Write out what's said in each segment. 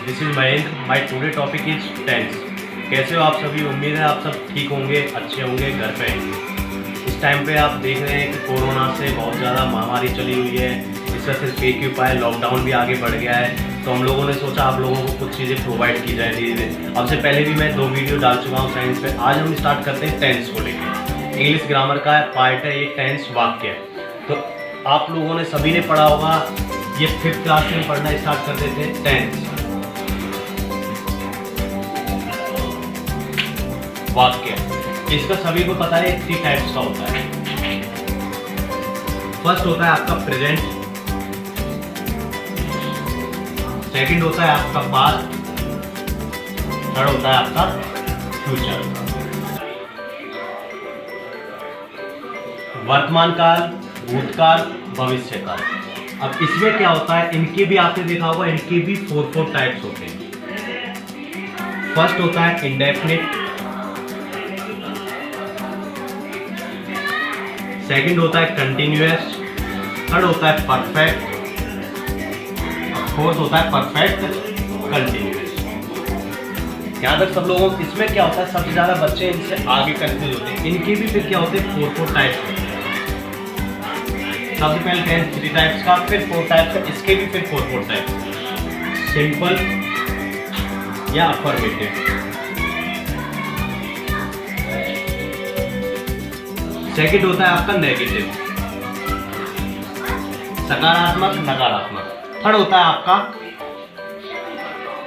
This is Mayank. My today topic is tense. कैसे हो आप सभी? उम्मीद है आप सब ठीक होंगे, अच्छे होंगे, घर पे हैं। इस टाइम पे आप देख रहे हैं कि कोरोना से बहुत ज़्यादा महामारी चली हुई है। इसका सिर्फ एक ही उपाय, लॉकडाउन भी आगे बढ़ गया है। तो हम लोगों ने सोचा आप लोगों को कुछ चीज़ें प्रोवाइड की जाए धीरे धीरे। अब से पहले भी मैं 2 वीडियो डाल चुका हूँ साइंस पे। आज हम स्टार्ट करते हैं टेंस को लेकर। इंग्लिश ग्रामर का पार्ट है ये, टेंस वाक्य है। तो आप लोगों ने सभी ने पढ़ा होगा, ये 5th क्लास में पढ़ना स्टार्ट कर देते हैं टेंस वाक्य। इसका सभी को पता है 3 टाइप्स का होता है। फर्स्ट होता है आपका प्रेजेंट, सेकंड होता है आपका पास्ट, थर्ड होता है आपका फ्यूचर। वर्तमान काल, भूतकाल, भविष्य काल। अब इसमें क्या होता है, इनके भी आपने देखा होगा, इनके भी 4 टाइप्स होते हैं। फर्स्ट होता है इंडेफिनिट, सेकंड होता है कंटिन्यूअस, थर्ड होता है परफेक्ट, फोर्थ होता है परफेक्ट कंटिन्यूअस। यहाँ तक सब लोगों, इसमें क्या होता है, सबसे ज्यादा बच्चे इनसे आगे कंफ्यूज होते हैं। इनके भी फिर क्या होते हैं, 4 टाइप्स होते हैं। सबसे पहले 3 टाइप्स का, फिर 4 टाइप्स का, इसके भी फिर 4 टाइप्स। सिंपल या अफर्मेटिव। सेकंड होता है आपका नेगेटिव, सकारात्मक, नकारात्मक। थर्ड होता है आपका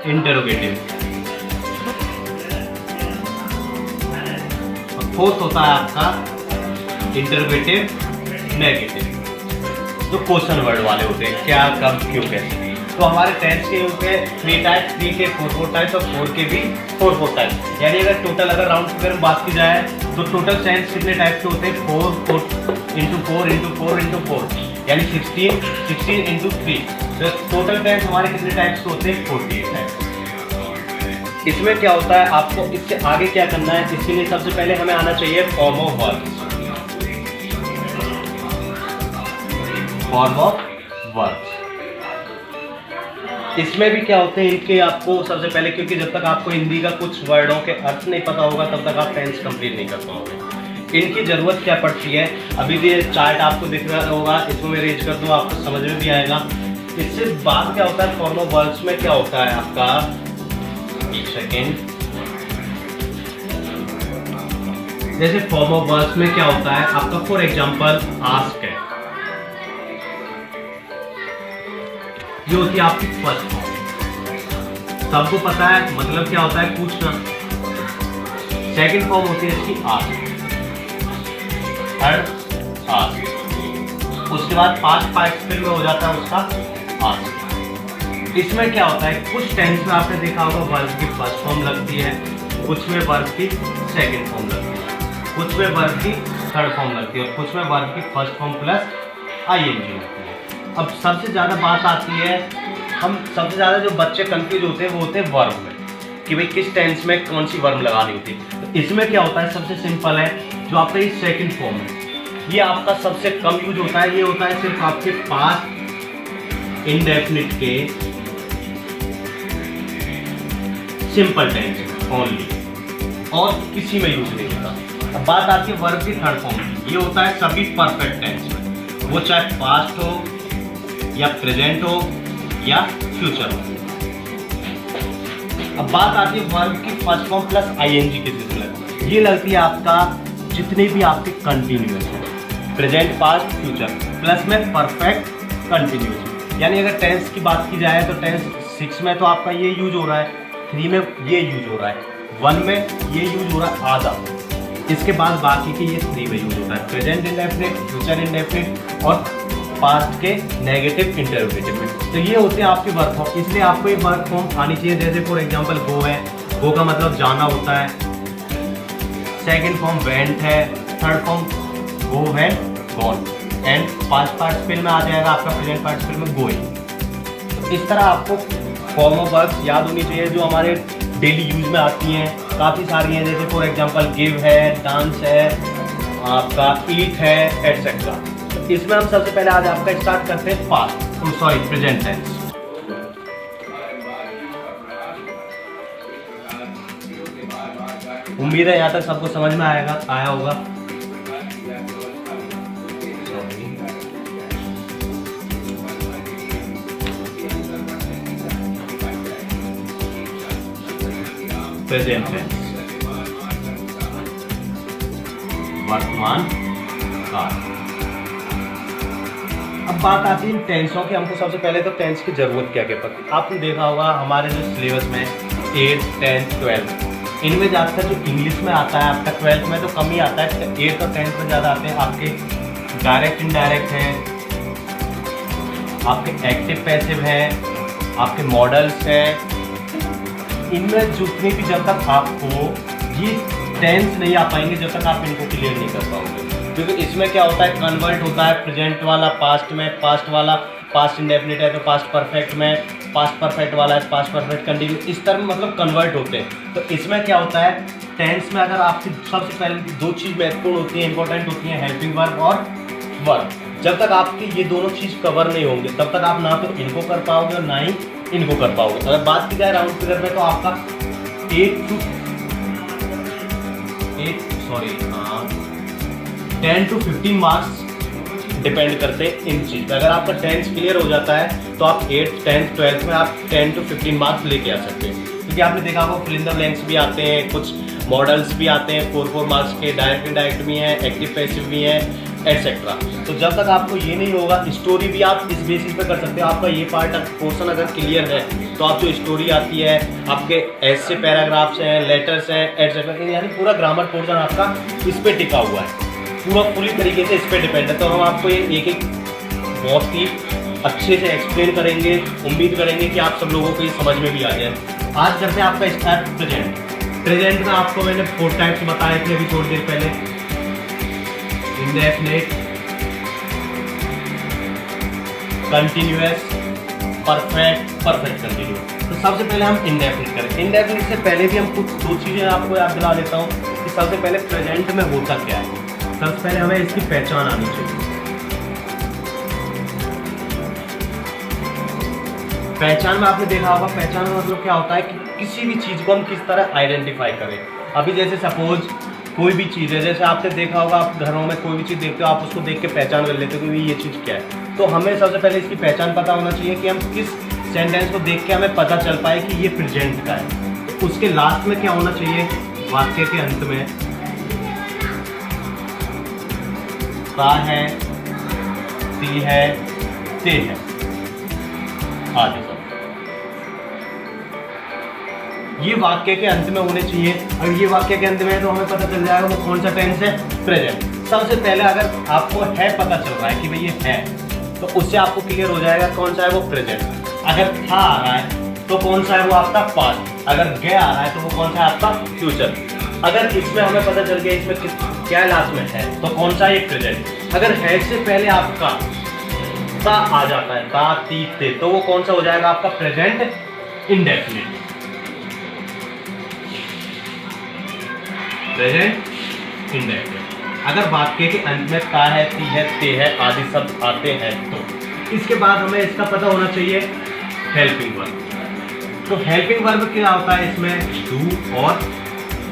इंटरोगेटिव। और फोर्थ होता है आपका इंटरोगेटिव नेगेटिव, जो क्वेश्चन वर्ड वाले होते हैं, क्या, कब, क्यों, कैसे। तो हमारे टेंस के होते हैं 3 टाइप्स, 3 के 4 टाइप्स और 4 के भी 4 टाइप्स। यानी अगर टोटल अगर राउंड फिगर में बात की जाए तो टोटल टेंस कितने टाइप्स के होते हैं, 4 इंटू 4 इंटू 4 इंटू 4, यानी 16 इंटू 3। तो टोटल टेंस हमारे कितने टाइप्स के होते हैं, 48 टाइप्स। इसमें क्या होता है, आपको इससे आगे क्या करना है, इसके लिए सबसे पहले हमें आना चाहिए form of verbs. Form of verbs इसमें भी क्या होते हैं, इनके आपको सबसे पहले, क्योंकि जब तक आपको हिंदी का कुछ वर्डों के अर्थ नहीं पता होगा तब तक आप टेंस कंप्लीट नहीं कर पाओगे। इनकी जरूरत क्या पड़ती है, अभी भी चार्ट आपको दिख रहा होगा, इसको मैं रेंज कर दूँ, आपको समझ में भी आएगा। इससे बाद क्या होता है, फॉर्म ऑफ वर्ब्स में क्या होता है आपका, एक सेकेंड, जैसे फॉर्म ऑफ वर्ब्स में क्या होता है आपका, फॉर एग्जाम्पल आस्क है, ये होती है आपकी फर्स्ट फॉर्म। सबको पता है मतलब क्या होता है, पूछना। सेकंड फॉर्म होती है इसकी आस्क, थर्ड आस्क, उसके बाद पास्ट पार्टिसिपल में हो जाता है उसका आस्क। इसमें क्या होता है, कुछ टेंस में आपने देखा होगा वर्ब की फर्स्ट फॉर्म लगती है, कुछ में वर्ब की सेकंड फॉर्म लगती है, कुछ में वर्ब की थर्ड फॉर्म लगती है, और कुछ में वर्ब की फर्स्ट फॉर्म प्लस आईएनजी लगती है। अब सबसे ज़्यादा बात आती है, हम सबसे ज़्यादा जो बच्चे कंफ्यूज होते हैं वो होते हैं वर्ब में, कि भाई किस टेंस में कौन सी वर्ब लगानी होती है। तो इसमें क्या होता है, सबसे सिंपल है, जो आपका ये सेकंड फॉर्म है, ये आपका सबसे कम यूज होता है। ये होता है सिर्फ आपके पास्ट इंडेफिनिट के सिंपल टेंस में ओनली, और किसी में यूज नहीं होता। अब बात आती है वर्ब की थर्ड फॉर्म की, ये होता है सभी परफेक्ट टेंस में, वो चाहे पास्ट हो या प्रेजेंट हो या फ्यूचर हो। अब बात आती है वर्ब की फर्स्ट फॉर्म प्लस आईएनजी के सिलसिले, ये लगती है आपका जितने भी आपके कंटिन्यूअस है, प्रेजेंट, पास्ट, फ्यूचर, प्लस में परफेक्ट कंटिन्यूअस। यानी अगर टेंस की बात की जाए तो टेंस 6 में तो आपका ये यूज हो रहा है, 3 में ये यूज हो रहा है, 1 में ये यूज हो रहा है आधा, इसके बाद बाकी के ये 3 में यूज होता है, प्रेजेंट इंडेफिनिट, फ्यूचर इंडेफिनिट और पास्ट के नेगेटिव इंटरोगेटिव में। तो ये होते हैं आपके वर्ब फॉर्म। इसलिए आपको एक वर्ब फॉर्म आनी चाहिए, जैसे फॉर एग्जांपल गो है, गो का मतलब जाना होता है, सेकंड फॉर्म वेंट है, third form go went gone, and past participle में आ जाएगा आपका प्रेजेंट पार्टिसिपल में गोइंग। तो इस तरह आपको फॉर्म ऑफ वर्ब्स याद होनी चाहिए जो हमारे डेली यूज में आती हैं, काफ़ी सारी हैं, जैसे फॉर एग्जांपल गिव है, डांस है, आपका ईट है, एटसेट्रा। इसमें हम सबसे पहले आज आपका स्टार्ट करते हैं पास्ट, सॉरी प्रेजेंट टेंस। उम्मीद है यहाँ तक सबको समझ में आया होगा। प्रेजेंट टेंस, वर्तमान काल। अब बात आती है टेंसों की। हमको सबसे पहले तो टेंस की जरूरत क्या क्या पड़ती है। आपने देखा होगा हमारे जो सिलेबस में 8th, 10th, 12th इनमें ज़्यादातर जो इंग्लिश में आता है आपका 12th में तो कम ही आता है, 8th और 10th में ज़्यादा आते हैं आपके डायरेक्ट इनडायरेक्ट हैं, आपके एक्टिव पैसिव हैं, आपके मॉडल्स हैं। इनमें जितने भी जब तक आपको ये टेंस नहीं आ पाएंगे जब तक आप इनको क्लियर नहीं कर पाओगे, क्योंकि इसमें क्या होता है कन्वर्ट होता है प्रेजेंट वाला पास्ट में, पास्ट वाला पास्ट इंडेफिनिट है तो पास्ट परफेक्ट में, पास्ट परफेक्ट वाला है पास्ट परफेक्ट कंटिन्यू, इस तरह मतलब कन्वर्ट होते हैं। तो इसमें क्या होता है टेंस में अगर आपकी सबसे पहले दो चीज़ महत्वपूर्ण होती है, इंपॉर्टेंट होती है, हेल्पिंग वर्ब और वर्ब। जब तक आपकी ये दोनों चीज़ कवर नहीं होंगे तब तक आप ना तो इनको कर पाओगे और ना ही इनको कर पाओगे। अगर बात की जाए राउंड फिगर में तो आपका 10 to 15 मार्क्स डिपेंड करते हैं इन चीज़ पर। अगर आपका टेंस क्लियर हो जाता है तो आप 8th, 10th, 12th में आप 10 to 15 मार्क्स लेके आ सकते हैं, क्योंकि आपने देखा होगा फिल इन द ब्लैंक्स भी आते हैं, कुछ मॉडल्स भी आते हैं 4 मार्क्स के, डायरेक्ट इनडायरेक्ट भी हैं, एक्टिव पैसिव भी हैं, एटसेट्रा। तो जब तक आपको ये नहीं होगा, स्टोरी भी आप इस बेसिस पे कर सकते हो। आपका ये पार्ट पोर्शन अगर क्लियर है तो आप जो स्टोरी आती है, आपके ऐसे पैराग्राफ्स हैं, लेटर्स हैं, एटसेट्रा, यानी पूरा ग्रामर पोर्शन आपका इस पे टिका हुआ है, पूरा पूरी तरीके से इस पे डिपेंड है। तो हम आपको ये एक एक बहुत ही अच्छे से एक्सप्लेन करेंगे, उम्मीद करेंगे कि आप सब लोगों को ये समझ में भी आ जाए। आज करते हैं आपका स्टार्ट प्रेजेंट। प्रेजेंट में आपको मैंने 4 टाइप्स बताए थे अभी थोड़ी देर पहले, indefinite, continuous, perfect, perfect continuous. तो सबसे पहले हम इंडेफिनिट करें। इंडेफिनिट से पहले भी हम कुछ दो चीज़ें आपको याद दिला देता हूँ कि सबसे पहले प्रेजेंट में होता क्या है। सबसे पहले हमें इसकी पहचान आनी चाहिए। पहचान में आपने देखा होगा, पहचान में मतलब क्या होता है कि किसी भी चीज़ को हम किस तरह आइडेंटिफाई करें। अभी जैसे सपोज कोई भी चीज़ है, जैसे आपने देखा होगा आप घरों में कोई भी चीज़ देखते हो, आप उसको देख के पहचान कर लेते हो कि ये चीज़ क्या है। तो हमें सबसे पहले इसकी पहचान पता होना चाहिए कि हम किस सेंटेंस को देख के हमें पता चल पाए कि ये प्रेजेंट का है। तो उसके लास्ट में क्या होना चाहिए, वाक्य के अंत में ता है, ती है, ते है, आदि सब ये वाक्य के अंत में होने चाहिए। अगर ये वाक्य के अंत में है तो हमें पता चल जाएगा वो कौन सा टेंस है, प्रेजेंट। सबसे पहले अगर आपको है पता चल रहा है कि भाई ये है, तो उससे आपको क्लियर हो जाएगा कौन सा है वो प्रेजेंट। अगर था आ रहा है तो कौन सा है वो आपका पास्ट, अगर गया आ रहा है तो वो कौन सा है आपका फ्यूचर। अगर इसमें हमें पता चल गया इसमें क्या लास्ट में है तो कौन सा है प्रेजेंट। अगर है से पहले आपका ता आ जाता है, ता, ती, ते, तो वो कौन सा हो जाएगा आपका प्रेजेंट इंडेफिनिट। Present indefinite. अगर वाक्य के अंत में ता है, ती है, ते है आदि शब्द आते हैं तो इसके बाद हमें इसका पता होना चाहिए हेल्पिंग वर्ब। तो हेल्पिंग वर्ब क्या होता है इसमें, डू और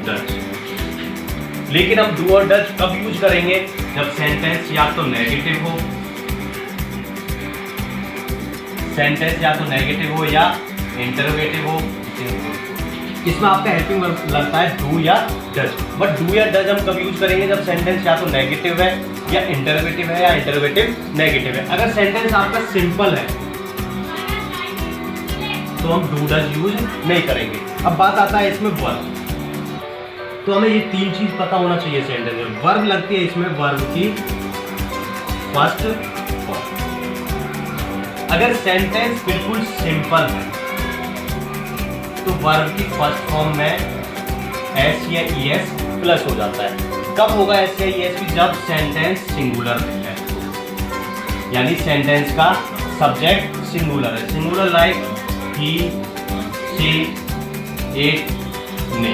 डज। लेकिन हम डू और डज कब यूज करेंगे, जब सेंटेंस या तो नेगेटिव हो, सेंटेंस या तो नेगेटिव हो या इंटरोगेटिव हो। इसमें आपका हेल्पिंग वर्ब लगता है डू या डज। बट डू या डज हम कब यूज करेंगे, जब सेंटेंस या तो नेगेटिव है या इंटरोगेटिव है या इंटरोगेटिव नेगेटिव है। अगर सेंटेंस आपका सिंपल है तो हम डू डज यूज नहीं करेंगे। अब बात आता है इसमें वर्ब। तो हमें ये 3 चीज पता होना चाहिए सेंटेंस में। वर्ब लगती है इसमें वर्ब की फर्स्ट फॉर्म। अगर सेंटेंस बिल्कुल सिंपल है तो वर्ब की फर्स्ट फॉर्म में एस या ईएस प्लस हो जाता है। कब होगा एस या ईएस की, जब सेंटेंस सिंगुलर है, यानी सेंटेंस का सब्जेक्ट सिंगुलर है। Singular like he, she, it, ने।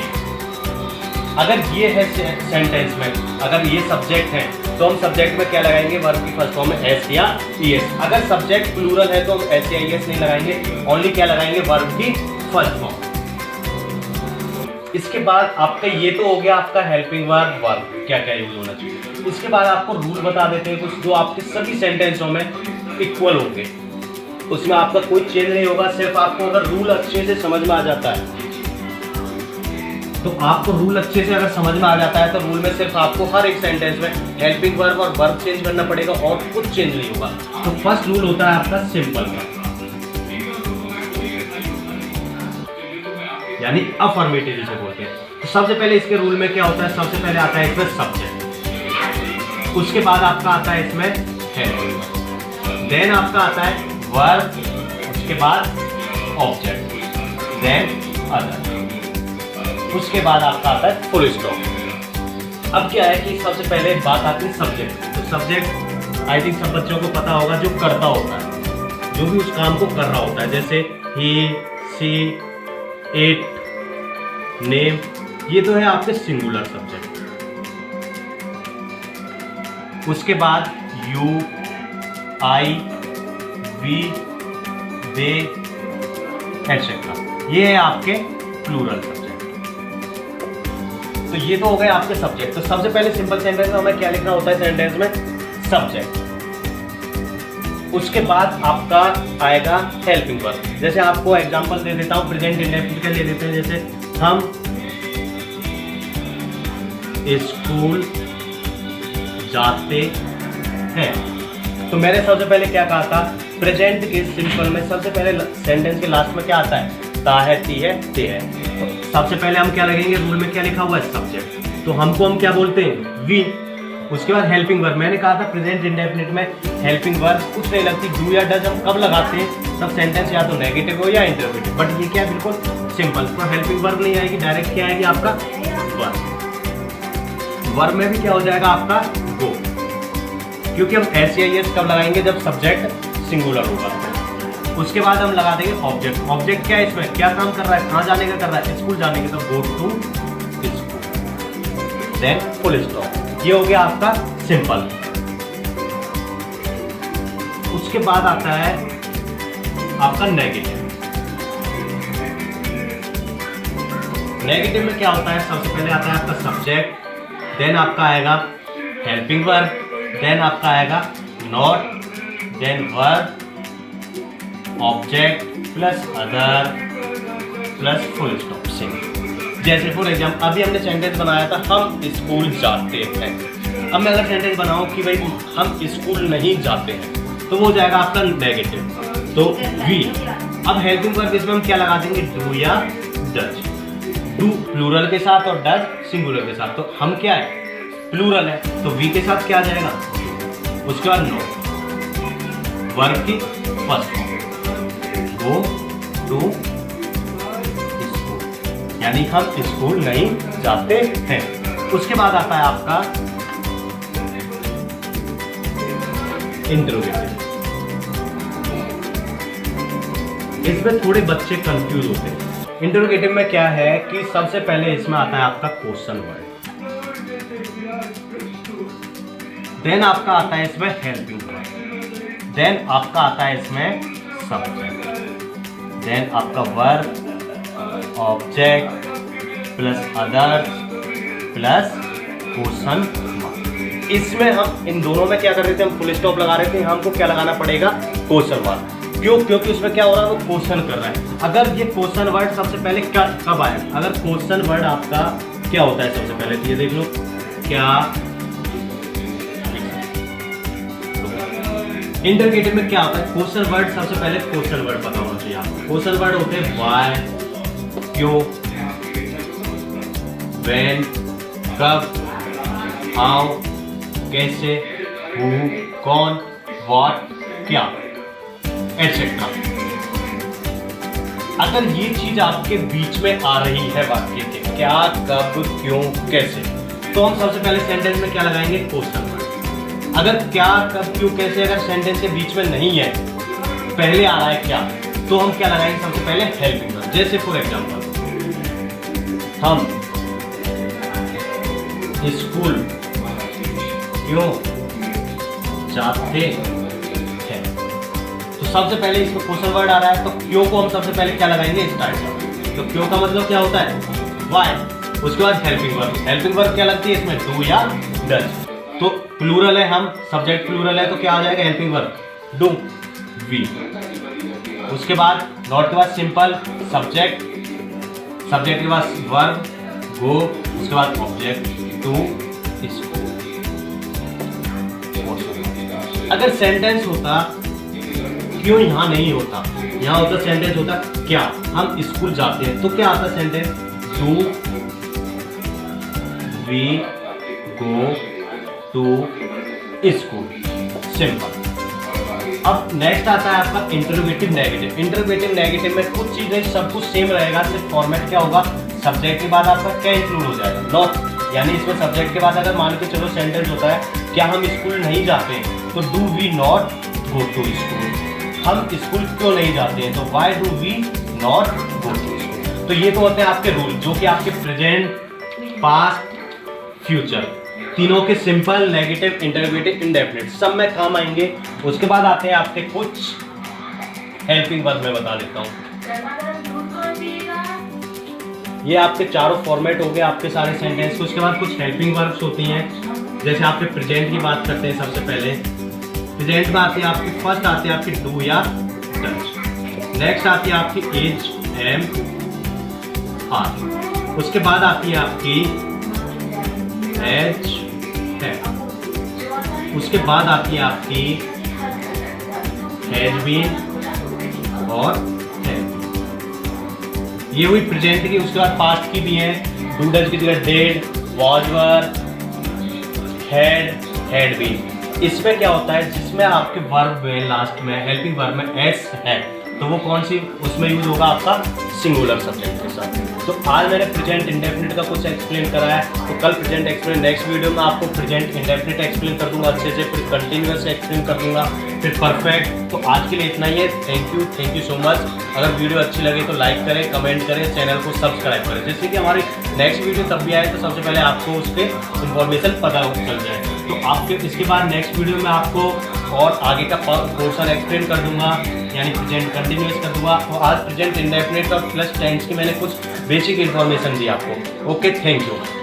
अगर ये है सेंटेंस में, अगर ये सब्जेक्ट है तो हम सब्जेक्ट में क्या लगाएंगे, वर्ब की फर्स्ट फॉर्म में एस या ईएस। अगर सब्जेक्ट प्लूरल है तो हम एस या ईएस नहीं लगाएंगे, ओनली क्या लगाएंगे, वर्ब की फर्स्ट फॉर्म। इसके बाद आपका ये तो हो गया आपका हेल्पिंग वर्ब वर्ब क्या क्या यूज होना चाहिए। इसके बाद आपको रूल बता देते हैं कुछ जो आपके सभी सेंटेंसों में इक्वल होंगे, उसमें आपका कोई चेंज नहीं होगा। सिर्फ आपको अगर रूल अच्छे से समझ में आ जाता है तो आपको रूल अच्छे से अगर समझ में आ जाता है तो रूल में सिर्फ आपको हर एक सेंटेंस में हेल्पिंग वर्ब और वर्ब चेंज करना पड़ेगा और कुछ चेंज नहीं होगा। तो फर्स्ट रूल होता है आपका सिंपल का, यानी अफर्मेटिव जिसे बोलते हैं। तो सबसे पहले इसके रूल में क्या होता है, सबसे पहले आता है इसमें सब्जेक्ट, उसके बाद आपका आता है इसमें हेल्पिंग वर्ब, देन आपका आता है वर्ब, उसके बाद ऑब्जेक्ट, देन अदर, उसके बाद आपका आता है फुल स्टॉप। अब क्या है कि सबसे पहले बात आती है सब्जेक्ट। तो सब्जेक्ट आई थिंक सब बच्चों को पता होगा, जो करता होता है, जो भी उस काम को कर रहा होता है, जैसे ही, सी, इट, नेम, ये तो है आपके सिंगुलर सब्जेक्ट। उसके बाद you, I, we, they etcetera, ये है आपके प्लूरल सब्जेक्ट। तो ये तो हो गए आपके सब्जेक्ट। तो सबसे पहले सिंपल सेंटेंस में हमें क्या लिखना होता है सेंटेंस में, सब्जेक्ट। उसके बाद आपका आएगा हेल्पिंग वर्ब। जैसे आपको एग्जांपल दे देता हूं, प्रेजेंट इंडेफिनिट का ले लेते हैं। जैसे हम स्कूल जाते हैं, तो मैंने सबसे पहले क्या कहा था, प्रेजेंट के सिंपल में सबसे पहले सेंटेंस के लास्ट में क्या आता है, ता है, ती है, ते है। तो सबसे पहले हम क्या लगेंगे, रूल में क्या लिखा हुआ है, सब्जेक्ट, तो हमको हम क्या बोलते हैं, वी। उसके बाद हेल्पिंग वर्ब, मैंने कहा था प्रेजेंट इंडेफिनिट में हेल्पिंग वर्ब कुछ नहीं लगती, डू या डज हम कब लगाते हैं, तब सेंटेंस या तो नेगेटिव हो या इंटरोगेटिव। बट ये क्या है, बिल्कुल सिंपल, तो हेल्पिंग वर्ब नहीं आएगी, डायरेक्ट क्या आएगी आपका वर्ब। वर्ब में भी क्या हो जाएगा आपका गो, क्योंकि हम एस कब लगाएंगे, जब सब्जेक्ट सिंगुलर होगा। उसके बाद हम लगा देंगे ऑब्जेक्ट। ऑब्जेक्ट क्या है, इसमें क्या काम कर रहा है, कहाँ जाने का कर रहा है, स्कूल जाने का, तो go to school, then full stop. ये हो गया आपका सिंपल। उसके बाद आता है आपका नेगेटिव। नेगेटिव में क्या होता है, सबसे पहले आता है आपका सब्जेक्ट, देन आपका आएगा हेल्पिंग वर्ब, देन आपका आएगा not, then verb, object plus other plus full stop single. जैसे फॉर एग्जाम्पल अभी हमने सेंटेंस बनाया था, हम स्कूल जाते हैं। अब मैं अगर सेंटेंस बनाऊं कि भाई हम स्कूल नहीं जाते हैं, तो वो हो जाएगा आपका नेगेटिव, तो वी। अब हेल्पिंग वर्ब इसमें हम क्या लगा देंगे, डू या डज। डू प्लूरल के साथ और डज सिंगुलर के साथ, तो हम क्या है, प्लूरल है, तो वी के साथ क्या आ जाएगा। उसके बाद नो, वर्ब की first form, go to school, यानी हम स्कूल नहीं जाते हैं। उसके बाद आता है आपका इंटरोगेटिव। इसमें थोड़े बच्चे कंफ्यूज होते हैं। इंटरोगेटिव में क्या है कि सबसे पहले इसमें आता है आपका क्वेश्चन वर्ड, देन आपका आता है इसमें हेल्पिंग वर्ब, देन आपका आता है इसमें सब्जेक्ट, देन आपका verb, object plus other plus question mark. इसमें हम इन दोनों में क्या कर रहे थे, हम फुल स्टॉप लगा रहे थे, हमको क्या लगाना पड़ेगा, क्वेश्चन मार्क। क्यों, क्योंकि उसमें क्या हो रहा है, वो क्वेश्चन कर रहा है। अगर ये क्वेश्चन वर्ड सबसे पहले कब आया, अगर क्वेश्चन वर्ड आपका क्या होता है, सबसे पहले ये देख लो, क्या इंटरोगेटिव में क्या होता है, क्वेश्चन वर्ड सबसे पहले क्वेश्चन वर्ड पता होना चाहिए आपको। क्वेश्चन वर्ड होते हैं व्हाई, क्यों, व्हेन, कब, हाउ, कैसे, हु, कौन, व्हाट, क्या, एटसेट्रा। अगर ये चीज आपके बीच में आ रही है वाक्य के, क्या, कब, क्यों, कैसे, तो हम सबसे पहले सेंटेंस में क्या लगाएंगे, क्वेश्चन वर्ड। अगर क्या, कब, क्यों, कैसे अगर सेंटेंस के बीच में नहीं है, पहले आ रहा है क्या, तो हम क्या लगाएंगे, सबसे पहले हेल्पिंग वर्ब। जैसे फॉर एग्जांपल हम स्कूल क्यों जाते हैं, तो सबसे पहले इसमें क्वेश्चन वर्ड आ रहा है, तो क्यों को हम सबसे पहले क्या लगाएंगे, स्टार्ट। तो क्यों का मतलब क्या होता है, वाई। उसके बाद हेल्पिंग वर्ब। हेल्पिंग वर्ब क्या लगती है इसमें, डू या डज। तो प्लूरल है, हम सब्जेक्ट प्लूरल है तो क्या आ जाएगा हेल्पिंग वर्ब, डू, वी। उसके बाद नॉट के बाद सिंपल सब्जेक्ट, सब्जेक्ट के बाद वर्ब गो, उसके बाद ऑब्जेक्ट टू, स्कूल। अगर सेंटेंस होता, क्यों यहाँ नहीं होता, यहाँ होता सेंटेंस होता क्या, हम स्कूल जाते हैं तो क्या आता sentence, do we go to school, simple. अब नेक्स्ट आता है आपका इंटरोगेटिव नेगेटिव। इंटरोगेटिव नेगेटिव में कुछ चीजें सब कुछ सेम रहेगा, सिर्फ फॉर्मेट क्या होगा, सब्जेक्ट के बाद आपका क्या इंक्लूड हो जाएगा, नॉट। यानी इसमें सब्जेक्ट के बाद अगर मान के चलो सेंटेंस होता है क्या हम स्कूल नहीं जाते हैं, तो do we not go to school, हम स्कूल क्यों नहीं जाते हैं, तो why do we not go to school. तो ये तो होते हैं आपके रूल जो कि आपके प्रेजेंट, पास्ट, फ्यूचर तीनों के सिंपल, नेगेटिव, इंटरोगेटिव, इंडेफिनिट सब में काम आएंगे। उसके बाद आते हैं आपके कुछ हेल्पिंग वर्ब में बता देता हूँ। ये आपके चारों फॉर्मेट हो गए आपके सारे सेंटेंस के। उसके बाद कुछ हेल्पिंग वर्ब्स होती हैं, जैसे आपके प्रेजेंट की बात करते हैं। सबसे पहले प्रेजेंट में आती है आपकी, फर्स्ट आती है आपकी डू या डज, नेक्स्ट आती है आपकी इज, एम, आर, उसके बाद आती है आपकी एच, है, उसके बाद आती है आपकी हैज बीन और है। ये हुई प्रेजेंट की। उसके बाद पास्ट की भी है, डू डज की जगह did, was were, had been. इसमें क्या होता है, जिसमें आपके वर्ब में लास्ट में हेल्पिंग वर्ब में एस है तो वो कौन सी उसमें यूज होगा, आपका सिंगुलर सब्जेक्ट के साथ। तो आज मैंने प्रेजेंट इंडेफिनिट का कुछ एक्सप्लेन करा है, तो कल प्रेजेंट एक्सप्लेन, नेक्स्ट वीडियो में आपको प्रेजेंट इंडेफिनिट एक्सप्लेन कर दूंगा अच्छे से, फिर कंटिन्यूअस एक्सप्लेन कर दूंगा, फिर परफेक्ट। तो आज के लिए इतना ही है। Thank you so much. अगर वीडियो अच्छी लगे तो लाइक करें, कमेंट करें, चैनल को सब्सक्राइब करें, जिससे कि हमारी नेक्स्ट वीडियो तब भी आए तो सबसे पहले आपको उस पर इंफॉर्मेशन पता चल जाए। तो आपके इसके बाद नेक्स्ट वीडियो में आपको और आगे का पोर्शन एक्सप्लेन कर दूंगा, यानी प्रेजेंट कंटिन्यूअस कर दूंगा। तो आज प्रेजेंट इंडेफिनिट और प्लस टेंस की मैंने कुछ बेसिक इन्फॉर्मेशन दी आपको। Okay, thank you.